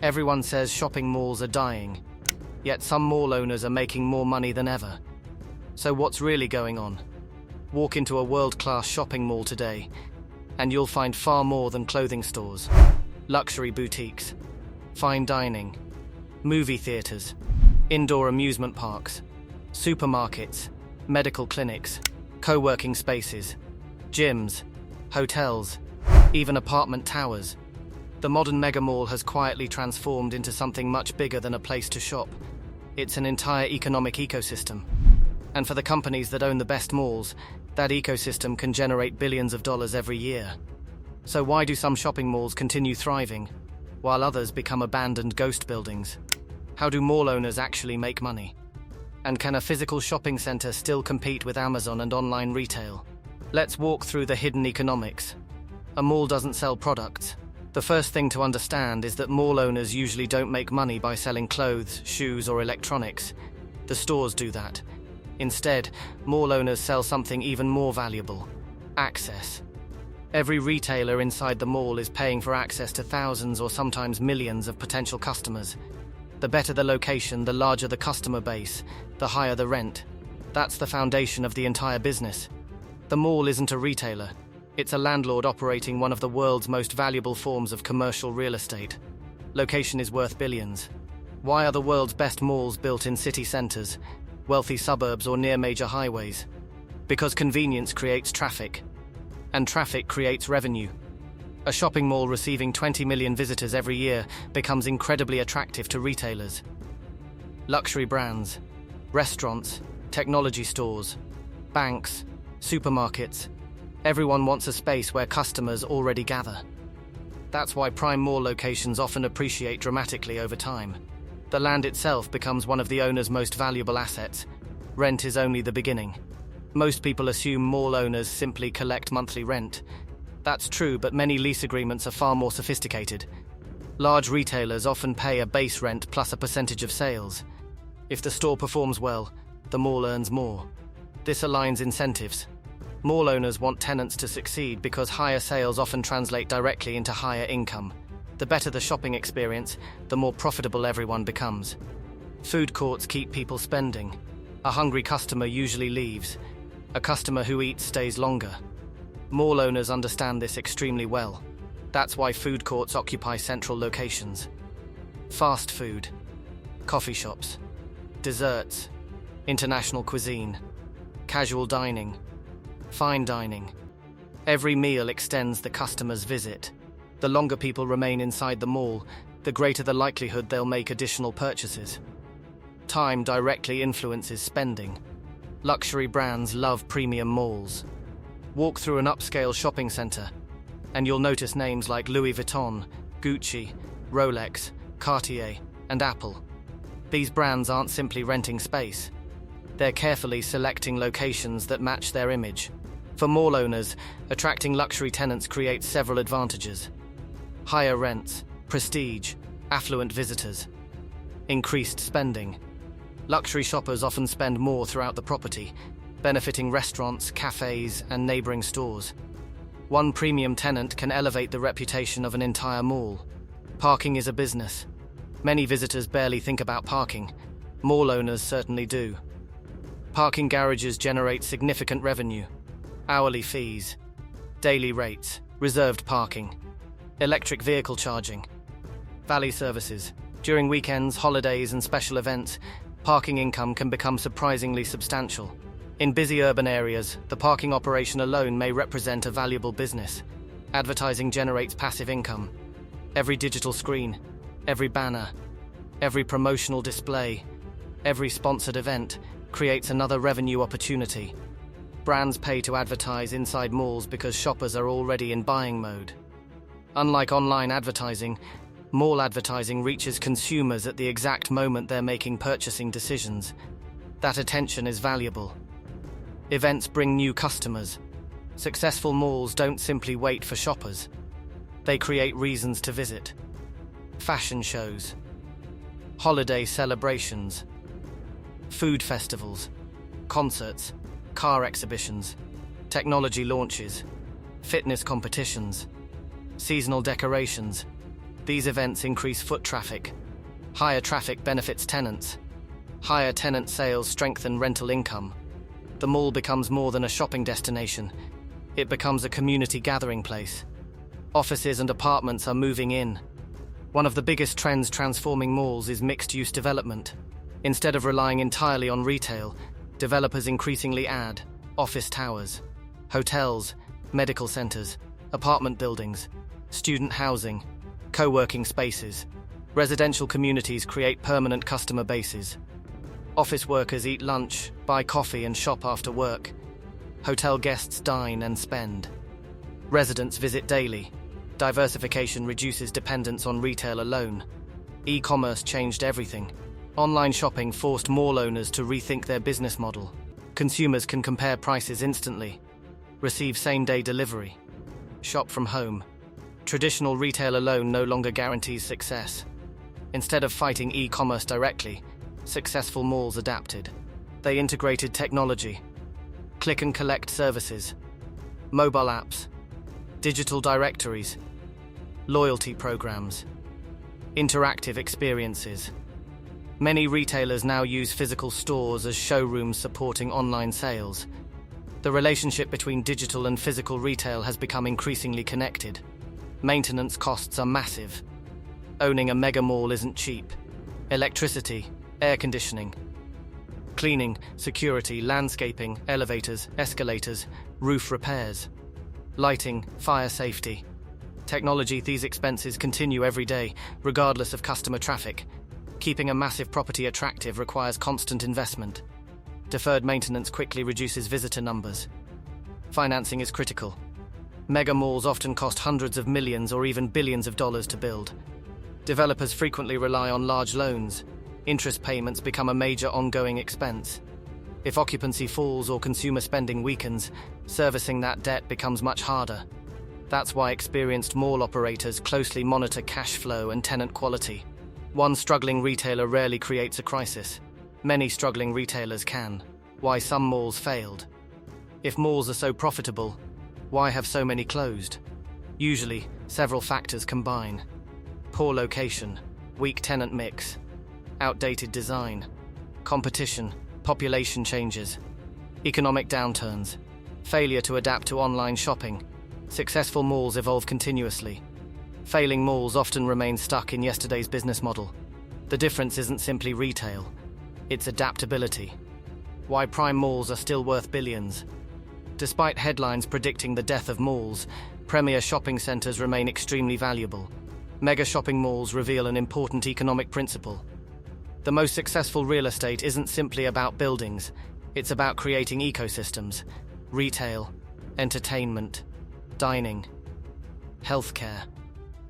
Everyone says shopping malls are dying, yet some mall owners are making more money than ever. So what's really going on? Walk into a world-class shopping mall today, and you'll find far more than clothing stores, luxury boutiques, fine dining, movie theaters, indoor amusement parks, supermarkets, medical clinics, co-working spaces, gyms, hotels, even apartment towers. The modern megamall has quietly transformed into something much bigger than a place to shop. It's an entire economic ecosystem. And for the companies that own the best malls, that ecosystem can generate billions of dollars every year. So why do some shopping malls continue thriving, while others become abandoned ghost buildings? How do mall owners actually make money? And can a physical shopping center still compete with Amazon and online retail? Let's walk through the hidden economics. A mall doesn't sell products. The first thing to understand is that mall owners usually don't make money by selling clothes, shoes, or electronics. The stores do that. Instead, mall owners sell something even more valuable: access. Every retailer inside the mall is paying for access to thousands or sometimes millions of potential customers. The better the location, the larger the customer base, the higher the rent. That's the foundation of the entire business. The mall isn't a retailer. It's a landlord operating one of the world's most valuable forms of commercial real estate. Location is worth billions. Why are the world's best malls built in city centers, wealthy suburbs, or near major highways? Because convenience creates traffic, and traffic creates revenue. A shopping mall receiving 20 million visitors every year becomes incredibly attractive to retailers. Luxury brands, restaurants, technology stores, banks, supermarkets. Everyone wants a space where customers already gather. That's why prime mall locations often appreciate dramatically over time. The land itself becomes one of the owner's most valuable assets. Rent is only the beginning. Most people assume mall owners simply collect monthly rent. That's true, but many lease agreements are far more sophisticated. Large retailers often pay a base rent plus a percentage of sales. If the store performs well, the mall earns more. This aligns incentives. Mall owners want tenants to succeed because higher sales often translate directly into higher income. The better the shopping experience, the more profitable everyone becomes. Food courts keep people spending. A hungry customer usually leaves. A customer who eats stays longer. Mall owners understand this extremely well. That's why food courts occupy central locations. Fast food, coffee shops, desserts, international cuisine, casual dining, fine dining. Every meal extends the customer's visit. The longer people remain inside the mall, the greater the likelihood they'll make additional purchases. Time directly influences spending. Luxury brands love premium malls. Walk through an upscale shopping center, and you'll notice names like Louis Vuitton, Gucci, Rolex, Cartier, and Apple. These brands aren't simply renting space. They're carefully selecting locations that match their image. For mall owners, attracting luxury tenants creates several advantages: higher rents, prestige, affluent visitors, increased spending. Luxury shoppers often spend more throughout the property, benefiting restaurants, cafes, and neighboring stores. One premium tenant can elevate the reputation of an entire mall. Parking is a business. Many visitors barely think about parking. Mall owners certainly do. Parking garages generate significant revenue. Hourly fees, daily rates, reserved parking, electric vehicle charging, valet services. During weekends, holidays, and special events, parking income can become surprisingly substantial. In busy urban areas, the parking operation alone may represent a valuable business. Advertising generates passive income. Every digital screen, every banner, every promotional display, every sponsored event creates another revenue opportunity. Brands pay to advertise inside malls because shoppers are already in buying mode. Unlike online advertising, mall advertising reaches consumers at the exact moment they're making purchasing decisions. That attention is valuable. Events bring new customers. Successful malls don't simply wait for shoppers. They create reasons to visit. Fashion shows, holiday celebrations, food festivals, concerts, car exhibitions, technology launches, fitness competitions, seasonal decorations. These events increase foot traffic. Higher traffic benefits tenants. Higher tenant sales strengthen rental income. The mall becomes more than a shopping destination. It becomes a community gathering place. Offices and apartments are moving in. One of the biggest trends transforming malls is mixed-use development. Instead of relying entirely on retail, developers increasingly add office towers, hotels, medical centers, apartment buildings, student housing, co-working spaces. Residential communities create permanent customer bases. Office workers eat lunch, buy coffee and shop after work. Hotel guests dine and spend. Residents visit daily. Diversification reduces dependence on retail alone. E-commerce changed everything. Online shopping forced mall owners to rethink their business model. Consumers can compare prices instantly, receive same-day delivery, shop from home. Traditional retail alone no longer guarantees success. Instead of fighting e-commerce directly, successful malls adapted. They integrated technology, click-and-collect services, mobile apps, digital directories, loyalty programs, interactive experiences. Many retailers now use physical stores as showrooms supporting online sales. The relationship between digital and physical retail has become increasingly connected. Maintenance costs are massive. Owning a mega mall isn't cheap. Electricity, air conditioning, cleaning, security, landscaping, elevators, escalators, roof repairs, lighting, fire safety. Technology, these expenses continue every day, regardless of customer traffic. Keeping a massive property attractive requires constant investment. Deferred maintenance quickly reduces visitor numbers. Financing is critical. Mega malls often cost hundreds of millions or even billions of dollars to build. Developers frequently rely on large loans. Interest payments become a major ongoing expense. If occupancy falls or consumer spending weakens, servicing that debt becomes much harder. That's why experienced mall operators closely monitor cash flow and tenant quality. One struggling retailer rarely creates a crisis. Many struggling retailers can. Why some malls failed. If malls are so profitable, why have so many closed? Usually, several factors combine. Poor location, weak tenant mix, outdated design, competition, population changes, economic downturns, failure to adapt to online shopping. Successful malls evolve continuously. Failing malls often remain stuck in yesterday's business model. The difference isn't simply retail, it's adaptability. Why prime malls are still worth billions. Despite headlines predicting the death of malls, premier shopping centers remain extremely valuable. Mega shopping malls reveal an important economic principle. The most successful real estate isn't simply about buildings, it's about creating ecosystems: retail, entertainment, dining, healthcare,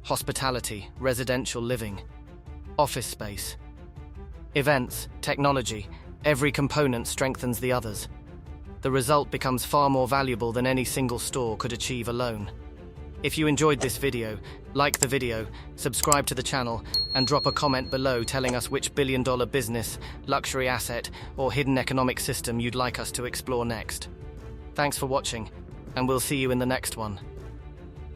hospitality, residential living, office space, events, technology. Every component strengthens the others. The result becomes far more valuable than any single store could achieve alone. If you enjoyed this video, like the video, subscribe to the channel, and drop a comment below telling us which billion-dollar business, luxury asset, or hidden economic system you'd like us to explore next. Thanks for watching, and we'll see you in the next one.